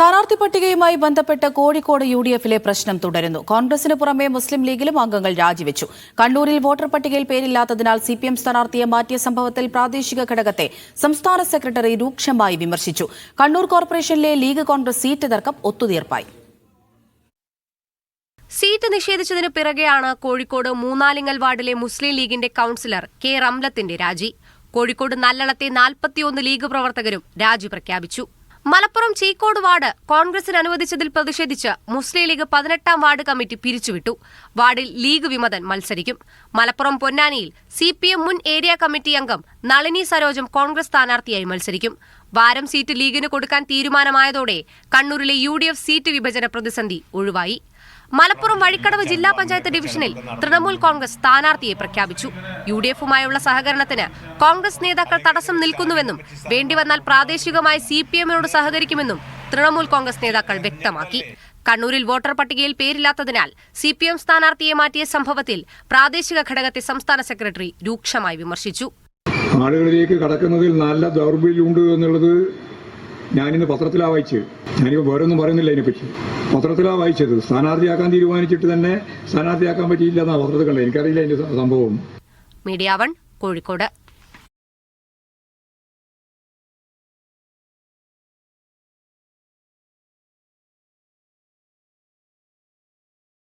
സ്ഥാനാർത്ഥി പട്ടികയുമായി ബന്ധപ്പെട്ട് കോഴിക്കോട് യുഡിഎഫിലെ പ്രശ്നം തുടരുന്നു. കോൺഗ്രസിന് പുറമെ മുസ്ലിം ലീഗിലും അംഗങ്ങൾ രാജിവെച്ചു. കണ്ണൂരിൽ വോട്ടർ പട്ടികയിൽ പേരില്ലാത്തതിനാൽ സിപിഎം സ്ഥാനാർത്ഥിയെ മാറ്റിയ സംഭവത്തിൽ പ്രാദേശിക ഘടകത്തെ സംസ്ഥാന സെക്രട്ടറി രൂക്ഷമായി വിമർശിച്ചു. കണ്ണൂർ കോർപ്പറേഷനിലെ ലീഗ് കോൺഗ്രസ് സീറ്റ് തർക്കം ഒത്തുതീർപ്പായി. സീറ്റ് നിഷേധിച്ചതിന് പിറകെയാണ് കോഴിക്കോട് മൂന്നാലിങ്ങൽ വാർഡിലെ മുസ്ലിം ലീഗിന്റെ കൌൺസിലർ കെ റംലത്തിന്റെ രാജി. കോഴിക്കോട് നല്ലളത്തെ 41 ലീഗ് പ്രവർത്തകരും രാജി പ്രഖ്യാപിച്ചു. മലപ്പുറം ചീക്കോട് വാർഡ് കോൺഗ്രസിന് അനുവദിച്ചതിൽ പ്രതിഷേധിച്ച് മുസ്ലിം ലീഗ് 18ാം വാർഡ് കമ്മിറ്റി പിരിച്ചുവിട്ടു. വാർഡിൽ ലീഗ് വിമതൻ മത്സരിക്കും. മലപ്പുറം പൊന്നാനിയിൽ സിപിഎം മുൻ ഏരിയ കമ്മിറ്റി അംഗം നളിനി സരോജം കോൺഗ്രസ് സ്ഥാനാർത്ഥിയായി മത്സരിക്കും. വാരം സീറ്റ് ലീഗിന് കൊടുക്കാൻ തീരുമാനമായതോടെ കണ്ണൂരിലെ യുഡിഎഫ് സീറ്റ് വിഭജന പ്രതിസന്ധി ഒഴിവായി. മലപ്പുറം വഴിക്കടവ് ജില്ലാ പഞ്ചായത്ത് ഡിവിഷനിൽ തൃണമൂൽ കോൺഗ്രസ് സ്ഥാനാർത്ഥിയെ പ്രഖ്യാപിച്ചു. യുഡിഎഫുമായുള്ള സഹകരണത്തിന് കോൺഗ്രസ് നേതാക്കൾ തടസ്സം നിൽക്കുന്നുവെന്നും വേണ്ടിവന്നാൽ പ്രാദേശികമായി സിപിഎമ്മിനോട് സഹകരിക്കുമെന്നും തൃണമൂൽ കോൺഗ്രസ് നേതാക്കൾ വ്യക്തമാക്കി. കണ്ണൂരിൽ വോട്ടർ പട്ടികയിൽ പേരില്ലാത്തതിനാൽ സിപിഎം സ്ഥാനാർത്ഥിയെ മാറ്റിയ സംഭവത്തിൽ പ്രാദേശിക ഘടകത്തെ സംസ്ഥാന സെക്രട്ടറി രൂക്ഷമായി വിമർശിച്ചു. ആളുകളിലേക്ക് കടക്കുന്നതിൽ നല്ല ദൗർബല്യമുണ്ട് എന്നുള്ളത് ഞാനിന്ന് പത്രത്തിലാണ് വായിച്ചത്. ഞാനിപ്പോൾ വേറൊന്നും പറയുന്നില്ല അതിനെപ്പറ്റി. പത്രത്തിലാണ് വായിച്ചത്. സ്ഥാനാർത്ഥിയാക്കാൻ തീരുമാനിച്ചിട്ട് തന്നെ സ്ഥാനാർത്ഥിയാക്കാൻ പറ്റിയില്ല എന്നാണ് പത്രത്തിൽ കണ്ടത്. എനിക്കറിയില്ല അതിന്റെ സംഭവം. മീഡിയ 1 കോഴിക്കോട്.